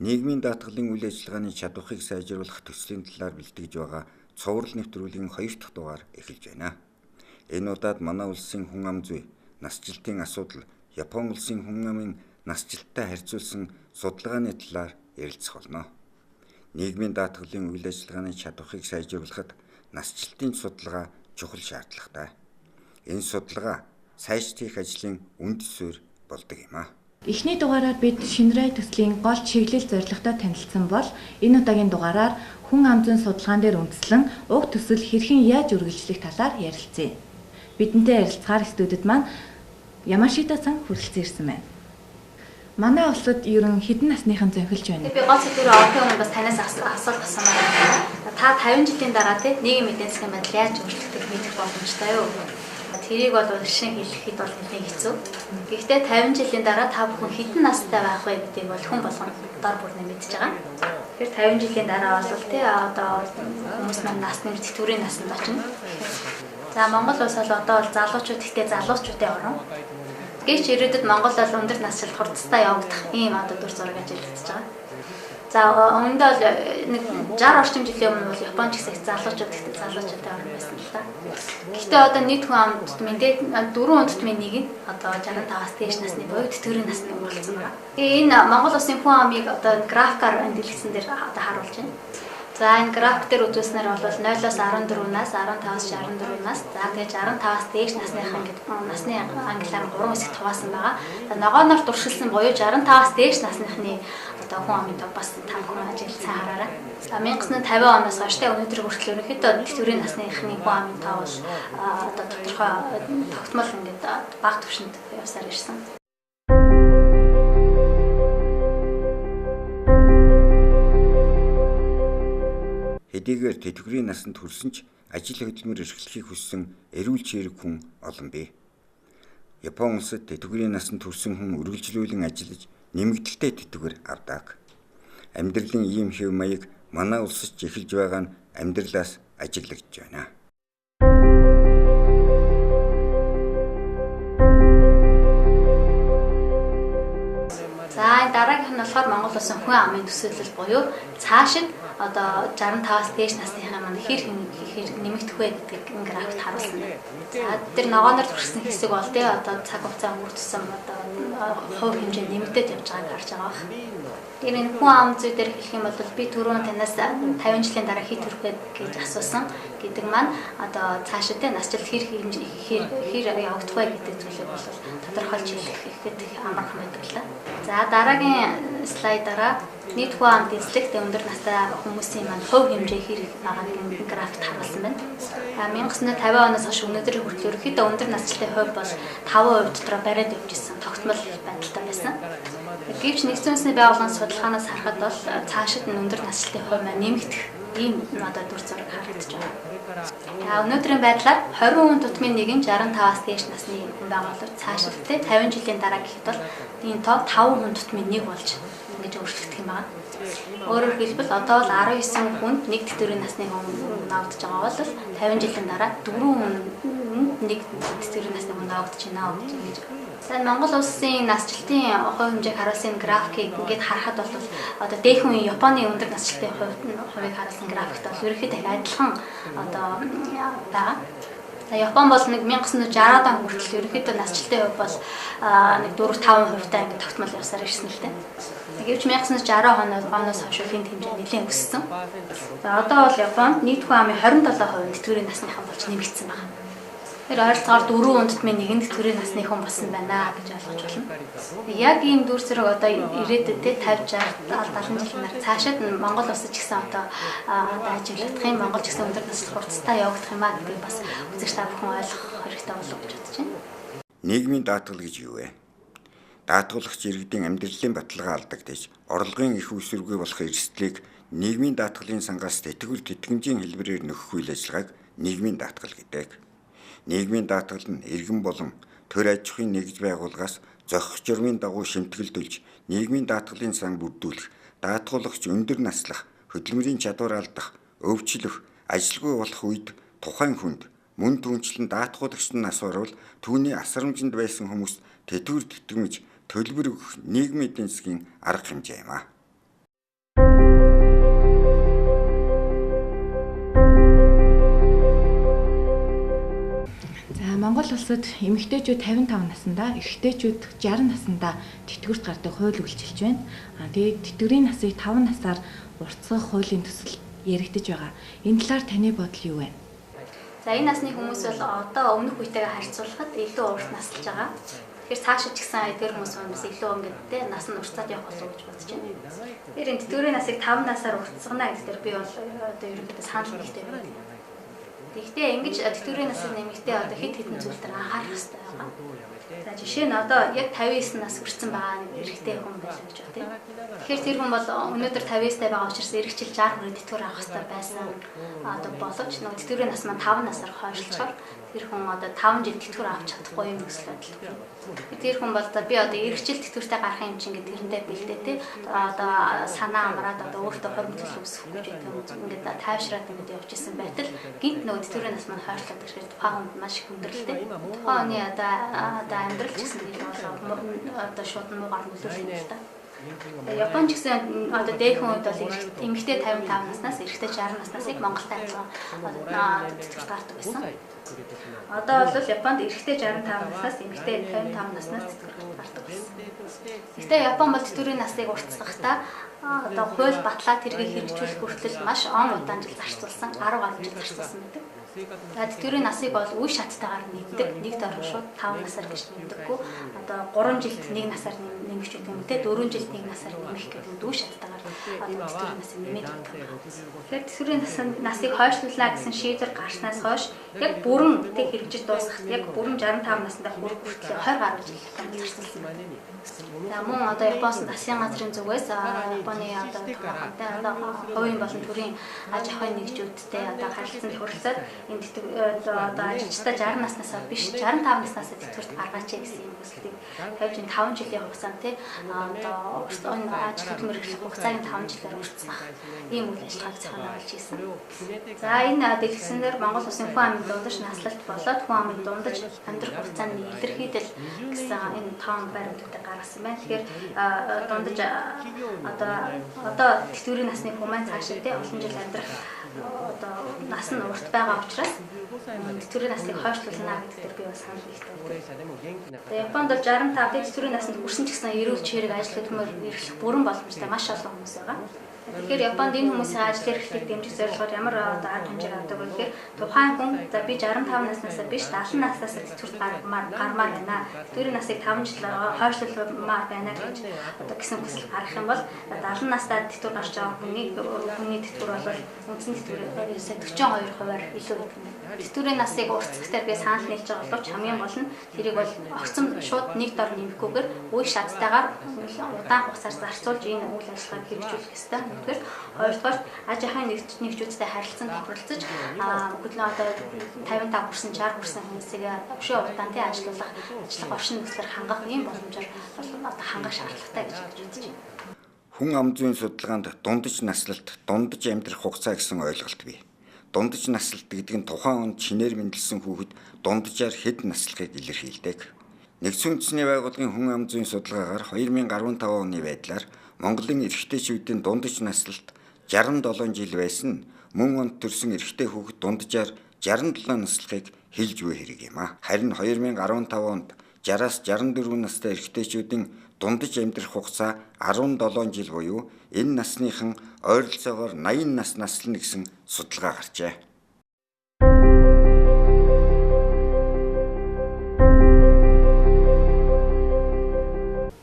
Нийгмийн даатгалын үйл ажиллагааны чадварыг сайжруулах төслийн талаар бэлтгэж байгаа цуврал нэвтрүүлгийн 2 дахь дугаар эхэлж байна. Энэ удаад манай улсын хүн ам зүй, насжилтын асуудал, Япон улсын хүн амын насжилттай харьцуулсан судалгааны талаар ярилцах болно. Нийгмийн даатгалын үйл ажиллагааны чадварыг сайжруулахад насжилтын судалгаа чухал шаардлагатай. Энэ судалгаа сайжрах хийх ажлын үнд суурь болдог юм а. Эхний дугаараар бид шинэ төслийн гол чиглэл зорилготой танилцсан бол энэ удаагийн дугаараар хүн ам зүйн судалгаан дээр үндэслэн уг төсөл хэрхэн яаж үргэлжлэх талаар ярилцъя. Бидэнтэй ярилцахаар студид маань Ямашита-сан хүрэлцэн ирсэн байна. Манай улсад ерөн хэдэн насныхан зөнхөлж байна? Би гол сэдвээр орхон юм бас танаас асуулт асуусан байна. Та 50 жилийн дараа нийгэм эдийн засгийн байдал яаж өөрчлөгдөх мэдэх боломжтой юу? Тэрийг бол шин хэлэхэд бол нэлээд хэцүү. Гэхдээ 50 жилийн дараа та бүхэн хэдэн настай байх вэ гэдгийг бол хүн болгон дор бүрнээ мэдж байгаа. Тэгэхээр 50 жилийн дараа бол одоо хүмүүс маань насны тэтгэврийн насанд очино. За Монгол улс бол одоо бол залуучууд ихтэй залуучуудын орон. Гэвч ирээдүйд Монгол бол өндөр насжилт хурдтай явагдах ийм одоо дүр зураг ажиглагдаж байгаа. За өмнөд бол нэг 60 орчим жилийн өмнө бол Япон ч гэсэн залуучууд ихтэй залуучуудын орн байсан л да. Гэхдээ одоо нийт хүн ам дутмын дээр 4 дутмын нэг нь одоо 65-аас дээш насны буюу тэтгэврийн насны болсон байна. Энэ Монгол улсын хүн амыг одоо графикаар дэлгэсэн дээр одоо харуулж байна. За энэ график дээр үзүүлснээр бол 0-аас 14-наас 15-аас 64-наас за тэгээд 65-аас дээш насныхан гэдэг насны англиар 3 хэсэгт хуваасан байгаа. За ногооноор туршилсан буюу 65-аас дээш насныхны одоо хүн амын тоо бас та бүхэн ажил сайн хараарай. За 1950 оноос хойш өнөөдөр хүртэл ерөнхийдөө тэтгэврийн насныхны хүн амын тоо бол одоо тодорхой тогтмол ингээд бага түвшинд явсаар ирсэн. Хэдийгээр тэтгэврийн насанд хүрсэн ч ажил хөдөлмөр эрхлэхийг хүссэн эрүүл чирэг хүн олон бий. Япон улсад тэтгэврийн насанд хүрсэн хүн үргэлжлүүлэн ажиллаж нэмэгдэлтэй тэтгэвэр авдаг. Амьдралын ийм хэв маяг манай улсад ч эхэлж байгаа нь амьдралаас ажиглагдж байна. За дараагийнх нь болохоор Монгол улсын хүн амын төсөөлөл буюу цаашид одоо 65-аас дээш насныхаа маань хэр нэмэгдэх вэ гэдгийг энэ графикт харуулсан байна. За тэр ногооноор туршсан хэсэг бол одоо цаг хугацаа өнгөрсөн одоо хувь хэмжээ нэмэгдээд явж байгааг харж байгаа байна. Тэр энэ хүн ам зүй дээр хэлэх юм бол би түрүүн танаас 50 жилийн дараа хит хүрэх вэ гэж асуусан гэдэг маань одоо цаашид насжилт хэр явагдах вэ гэдэг зүйлийг бол тодорхойлж хэлэхэд амархан байдаг л. За дараагийн слайдаараа нийт хүн амд эзлэх өндөр настай хүмүүсийн маань хувь хэмжээ хэр байгааг энэ графикт харуулсан байна. 1950 оноос хойш өнөөдөр хүртэл ерөнхийдөө өндөр насжилтын хувь бол 5% дотроо бариад явж ирсэн тогтмол байдалтай байсан. Гэвч нэгдсэн үндэсний байгууллагын судалгаанаас харахад бол цаашид нь өндөр насжилтын хувь маань нэмэгдэх ийм одоо дүр зураг харагдаж байна. Өнөөдрийн байдлаар 20 хүн тутмын нэг нь 65-аас дээш насны хүн байгаа бол цаашид 50 жилийн дараа гэхэд бол энэ тоо 5 хүн тутмын нэг болж ингэж өөрчлөгдөх юм байна. Өөрөөр хэлбэл одоо бол 19 хүнд нэг тэтгэврийн насны хүн навдж байгаа бол 50 жилийн дараа 4 хүн нэг тэтгэврийн насны хүн навдж байна гэж. За Монгол улсын насжилтын хувь хэмжээг харуулсан графикийг ингээд харахад бол одоо дээхэн үеийн Японы өндөр насжилтын хувийг харуулсан графикт бол ерөнхийдөө адилхан одоо байгаа. За Япон бол нэг 1960-аад он хүртэл ерөнхийдөө насжилтын хувь бол нэг 4-5% та ингээд тогтмол явсаар ирсэн л дээ. Гэвч 1960 оноос хойш энэ хэмжээ нэлээд өссөн. За одоо бол Японд нийт хүн амын 27% тэтгэврийн насныхан болж нэмэгдсэн байна. Тэр ойролцоогоор 4 хүндтмын нэгэнд тэтгэврийн насны хүн болсон байна гэж ойлгож байна. Яг ийм дүр зураг одоо ирээдүйд 50, 60, 70 жилийн дараа цаашид Монгол улсад ч гэсэн одоо ажиглагдах юм, Монгол ч гэсэн өндөр насжилт хурдтай явагдах юм аа гэдгийг бас үзэгч та бүхэн ойлгох хэрэгтэй болов гэж бодож байна. Нийгмийн даатгал гэж юу вэ? Даатгуулагч иргэдийн амьдралын баталгаа алдагдаж, орлогын их үсвэргүй болох эрсдлийг нийгмийн даатгалын сангаас тэтгэвэр тэтгэмжийн хэлбэрээр нөхөх үйл ажиллагааг нийгмийн даатгал гэдэг. Нийгмийн даатгал нь иргэн болон төр аж ахуйн нэгж байгууллагаас зохих журмын дагуу шимтгэлдүүлж нийгмийн даатгалын сан бүрдүүлэх, даатгуулагч өндөр наслах, хөдөлмөрийн чадвар алдах, өвчлөх, ажилгүй болох үед тухайн хүнд мөн түнчлэн даатгуулагч нь асуурвал түүний асрамжинд байсан хүмүүст тэтгэвэр тэтгэмж төлбөр өгөх нийгмийн эдийн засгийн арга хэмжээ юм а. Монгол улсад эмэгтэйчүүд 55 наснда, эрэгтэйчүүд 60 наснда тэтгэврт гардаг хууль үйлчилж байна. Тэгээд тэтгэврийн насыг 5 насаар уртсгах хуулийн төсөл яригдж байгаа. Энэ талаар таны бодол юу вэ? За энэ насны хүмүүс бол одоо өмнөх үетэйгээ харьцуулахад илүү урт наслж байгаа. Тэгэхээр цаашаа ч гэсэн эдгээр хүмүүс бас илүү ингээд нас нь уртцаад явах болов гэж бодож байна. Тэгэхээр энэ тэтгэврийн насыг 5 насаар уртсгана гэхээр би бол одоо ерөнхийдөө санал нэгтэй байна. Тэгэхдээ ингэж тэтгэврийн насыг нэмэхдээ одоо хэд хэдэн зүйл дээр анхаарах хэрэгтэй байгаа. За жишээ нь одоо яг 59 нас хүрсэн байгаа нэг эрэгтэй хүн байлаа гэж байна тийм. Тэгэхээр тэр хүн бол өнөөдөр 59-тай байгаа учраас эрэгчл 60 хүрээд тэтгэвэр авах хэрэгтэй байсан. Одоо боловч нөгөө тэтгэврийн нас маань 5 насаар хойшлцохоор тэр хүн одоо 5 жил тэтгэвэр авч чадахгүй юм гэсэн байдал. Тэр хүн бол би одоо эрэгчл тэтгэвртэй гарах юм чинь ингээд тэрэндээ бэлдээ тий. Одоо санаа амраад одоо өөртөө хормтлол үүсэхгүй гэж ингээд тайвшраад ингээд явж исэн байтал гинт нөгөө тэтгэврийн нас маань хойшлоод ирэхээр тухайн хүнд маш их хүндрэлтэй. Тухайн одоо амьдрал ч гэсэн одоо шууд муугаар нөлөөлсөн юм та. Япон ч гэсэн одоо дээхэн үед бол эмэгтэй 55 наснаас эрэгтэй 60 наснаас Монголд ажиллаа тэтгэврт гардаг байсан. Одоо бол Японд эрэгтэй 65 наснаас эмэгтэй 55 наснаас тэтгэврт гардаг байсан. Гэхдээ Япон бол тэтгэврийн насыг уртсгахдаа одоо хууль батлаад тэргийг хэрэгжүүлэх хүртэл маш он удаан жил зарцуулсан 10 гаруй жил зарцуулсан байдаг. Тэтгэврийн насыг бол үе шаттайгаар нэгдэг. Нэг дор шууд 5 насаар гэж нэмдэггүй. Одоо 3 жилд 1 насаар нэмэх ч юм уу те 4 жилд 1 насаар нэмэх гэдэг үе шаттайгаар одоо тэтгэврийн насыг нэмээд байдаг. Тэгэхээр тэтгэврийн насыг хойшлууллаа гэсэн шийдвэр гарснаас хойш яг бүрэн тэг хэрэгжиж дуусгахад яг бүрэн 65 наснда хүрэх хүртэл 20 гаруй жил зарцуулсан байна. За мөн одоо Японы засгийн газрын зүгээс Японы одоо томоохон одоо хувийн болон төрийн аж ахуйн нэгжүүдтэй одоо харилцаанд хүрэлцээд энэ одоо ажилчдаа 60 наснаас биш 65 наснаас тэтгэврт гаргаач гэсэн юм хүсэлтийг тавьж энэ 5 жилийн хугацаанд тий одоо энэ ажил хөдөлмөрийн хугацааны 5 жилээр уртсгах ийм үйл ажиллагааг санаалж хийсэн. За энэ дэлгэцээр Монгол Улсын хүн амын дундаж наслалт болоод хүн амын дундаж амьдрах хугацааны илэрхийлэл гэсэн энэ тоон баримтуудыг гаргасан байна. Тэгэхээр дундаж одоо тэтгэврийн насны хүмүүс цаашаа тий олон жил амьдрах одоо нас нь урт байгаа учраас тэтгэврийн насныг хойшлуулна гэдэг дээр би бас санал нэгтэй байна. Японд бол 65 тэтгэврийн наснд хүрсэн ч гэсэн эрүүл чирэг ажил хөдөлмөр эрхлэх бүрэн боломжтой маш олон хүмүүс байгаа. Тэгэхээр Японд энэ хүмүүсийн ажил эрхлэлийг дэмжих зорилгоор ямар одоо арга хэмжээ авдаг вэ гэхээр тухайн хүн за би 65 наснаас биш 70 наснаас тэтгэврт гармаар байна. Тэтгэврийн насыг 5 жил хойшлуулмаар байна гэж одоо гэсэн хүсэл гаргах юм бол 70 настай тэтгэвэр гарч байгаа хүний тэтгэвэр бол үндсэн тэтгэврээс 42%-аар илүү байдаг. Тэтгэврийн насыг уртсгахаар би санал нийлж байгаа боловч хамгийн гол нь тэрийг бол огцом шууд нэг дор нэмэхгүйгээр үе шаттайгаар удаан хугацаар зарцуулж энэ үйл ажиллагааг хэрэгжүүлэх ёстой. Нэгдүгээр, хоёрдугаар аж ахуйн нэгжүүдтэй харилцан тохиролцож хөдлөн одоо 55 хүрсэн 60 хүрсэн хүмүүсийг өшөө удаан тий ажиллах орчин нөхцөлөөр хангах ийм боломжоор одоо хангах шаардлагатай гэж үзэж байна. Хүн ам зүйн судалгаанд дундаж наслалт, дундаж амьдрах хугацаа гэсэн ойлголт бий. Дундаж наслалт гэдэг нь тухайн онд чинээр мэндэлсэн хүүхэд дунджаар хэд наслахыг илэрхийлдэг. Нэгдсэн үндэсний байгууллагын хүн ам зүйн судалгаагаар 2015 оны байдлаар Монголын эрэгтэйчүүдийн дундаж наслалт 67 жил байсан нь мөн онд төрсэн эрэгтэй хүүхэд дунджаар 67 наслахыг хэлж буй хэрэг юм а. Харин 2015 онд 60-аас 64 настай эрэгтэйчүүдийн дундаж амьдрах хугацаа 17 жил буюу энэ насныхан ойролцоогоор 80 нас наслана гэсэн судалгаа гарчээ.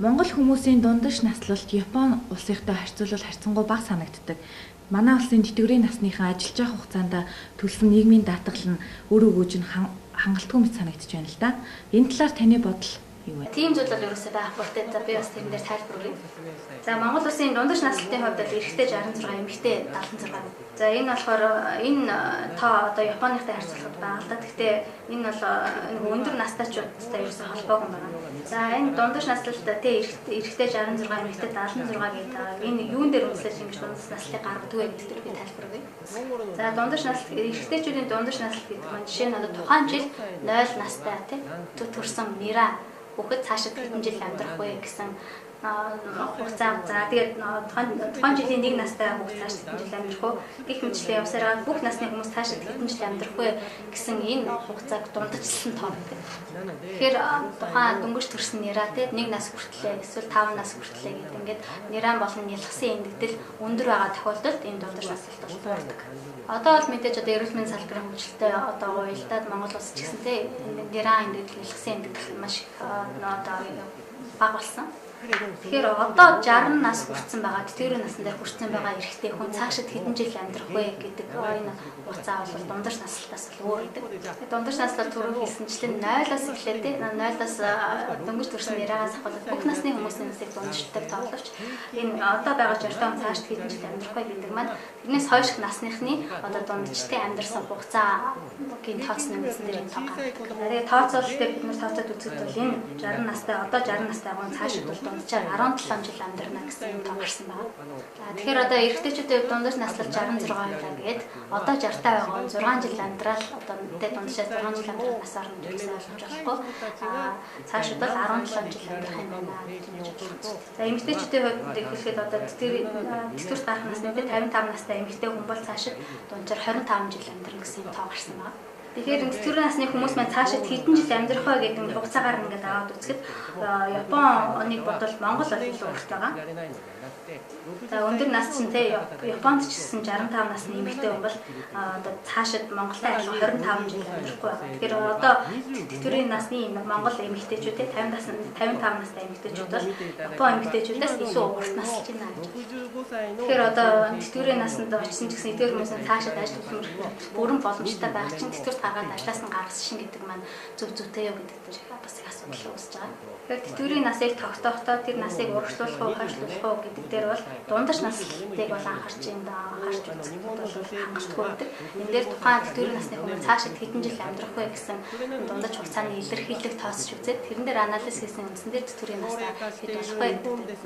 Монгол хүмүүсийн дундаж наслалт Япон улсынхтай харьцуулбал харьцангуй бага санагддаг. Манай улсын тэтгэврийн насныхан ажиллаж байгаа хугацаанд төлсөн нийгмийн даатгал нь өөр өгөөж нь хангалтгүй мэт санагдаж байна л да. Энэ талаар таны бодол юу вэ? Тийм зүйл бол ерөөсөө байхгүй те. За би бас тэрэн дээр тайлбар өгье. За Монгол улсын дундаж наслалтын хувьд эрэгтэй 66, эмэгтэй 76. За энэ болохоор энэ тоо одоо Японыхтай харьцуулахад бага л да. Гэхдээ энэ бол өндөр настайчуудтай ерөөсөө холбоогүй байна. За энэ дундаж наслалт те эрэгтэй 66, эмэгтэй 76 гэдэг энэ юун дээр үндэслэж ингэж дундаж наслалтыг гаргадаг вэ гэдэг дээр би тайлбар өгье. За дундаж наслалт эрэгтэйчүүдийн дундаж наслалт гэдэг маань жишээ нь одоо тухайн жил 0 настай те төрсэн нэраа хүүхэд цаашид хэдэн жил амьдрах вэ гэсэн хугацаа за тэгээд тухайн жилийн нэг настай хүүхд цааш хэдэн жил амьдрах уу гэх мэтчлээ явсараа бүх насны хүмүүс цааш хэдэн жил амьдрах вэ гэсэн энэ хугацааг дундажлсан тоо гэдэг. Тэгэхээр тухайн дөнгөж төрсөн нэраа те нэг нас хүртлээ эсвэл 5 нас хүртлээ гэдэг ингээд нэран болон нялхсан эндэгдэл өндөр байгаа тохиолдолд энэ дундаж наслалт болдог. Одоо бол мэдээж одоо эрүүл мэндийн салбарын хөгжилтэй одоо уялдаад Монгол улс ч гэсэн те нэран эндэгдэл нялхсан эндэгдэл маш их одоо бага болсон. Тэгэхээр одоо 60 нас хүрсэн байгаа, тэтгэврийн насн дээр хүрсэн байгаа эрэгтэй хүн цаашид хэдэн жил амьдрах вэ гэдэг энэ хугацаа бол дундаж наслалтаас өөр гэдэг. Дундаж наслалт түрүү хэлсэнчлэн 0-аас эхлээд 0-аас дөнгөж төрсэн яриагаас ахвал бүх насны хүмүүсийн насыг дундажтай тооловч энэ одоо байгаа 60 он цаашид хэдэн жил амьдрах вэ гэдэг маань тэрнээс хойш насныхны одоо дундажтай амьдрсан хугацаагийн тооцны үндсэн дээр энэ тоо гаргадаг. Тэгээд тооцоололтыг бид нар тооцоод үзэхэд бол энэ 60 настай одоо 60 настай хүн цаашид бол дунджаар 17 жил амьдрна гэсэн тоо гарсан байна. Тэгэхээр одоо эрэгтэйчүүдийн дундаж наслал 66 байлаа гээд одоо 60 таа байгаа 6 жил амьдрал одоо мэдээ дундажаас 6 жил амьдрал насаар нь гэсэн ойлгож болохгүй. Цаашид бол 17 жил амьдрах юм байна гэж бодож байна. За эмэгтэйчүүдийн хувьд хэлэхэд одоо тэтгэврт гарах насны 55 настай эмэгтэй хүн бол цаашид дунджаар 25 жил амьдрна гэсэн тоо гарсан байна. Тэгэхээр тэтгэврийн насны хүмүүс маань цаашид хэдэн жил амьдрах вэ гэдэг хугацаагаар ингээд аваад үзэхэд Японыг бодвол Монгол бол илүү урт байгаа. За өндөр нас чинь те Японд ч гэсэн 65 насны эмэгтэй хүн бол одоо цаашид Монголтай адилхан 25 жил амьдрахгүй байна. Тэгэхээр одоо тэтгэврийн насны Монгол эмэгтэйчүүд те 55 настай эмэгтэйчүүд бол Япон эмэгтэйчүүдээс илүү урт наслж байна гэж. Тэгэхээр одоо тэтгэврийн наснд очсон ч гэсэн эдгээр хүмүүсийн цаашид ажил хөдөлмөр бүрэн боломжтой байх чинь тэтгэврт гаргаад ажлаас нь гаргасан шин гэдэг маань зөв зүйтэй юу гэдэг дээр бас их асуудал үүсэж байгаа. Тэгэхээр тэтгэврийн насыг тогтоохдоо тэр насыг урагшлуулах уу, хойшлуулах уу гэдэг дээр бол дундаж наслалтыг бол анхаарч үзэх бол хангалтгүй байдаг. Энэ дээр тухайн тэтгэврийн насны хүмүүс цаашид хэдэн жил амьдрах вэ гэсэн дундаж хугацааны илэрхийлэг тоосч үзээд тэрэн дээр анализ хийсэн үндсэн дээр тэтгэврийн наснаа хэд болох вэ гэдэг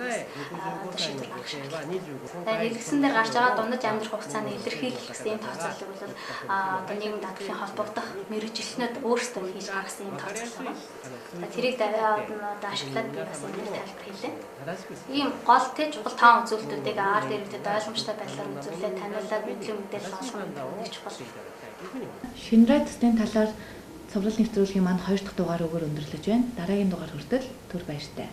шийдвэр гаргах шаардлагатай. Тэгээд хэлгсэн дээр гарч байгаа дундаж амьдрах хугацааны илэрхийлэл гэсэн энэ тооцооллыг бол одоо нийгэм даатгалын холбогдох мэргэжилтнүүд өөрсдөө хийж гаргасан энэ тооцоолол байна. Тэрийг ашиглаад би бас энэ тайлбар хийлээ. Ийм гол тэ чухал таан үзүүлэлтүүдийг ард иргэдэд ойлгомжтой байдлаар үзүүлээд таниулаад мэдлэг мэдээлэл олгох чухал. Шинрай төслийн талаар цоврал нэвтрүүлгийн маань 2 дахь дугаар өгөр өндөрлөж байна. Дараагийн дугаар хүртэл түр баяртай.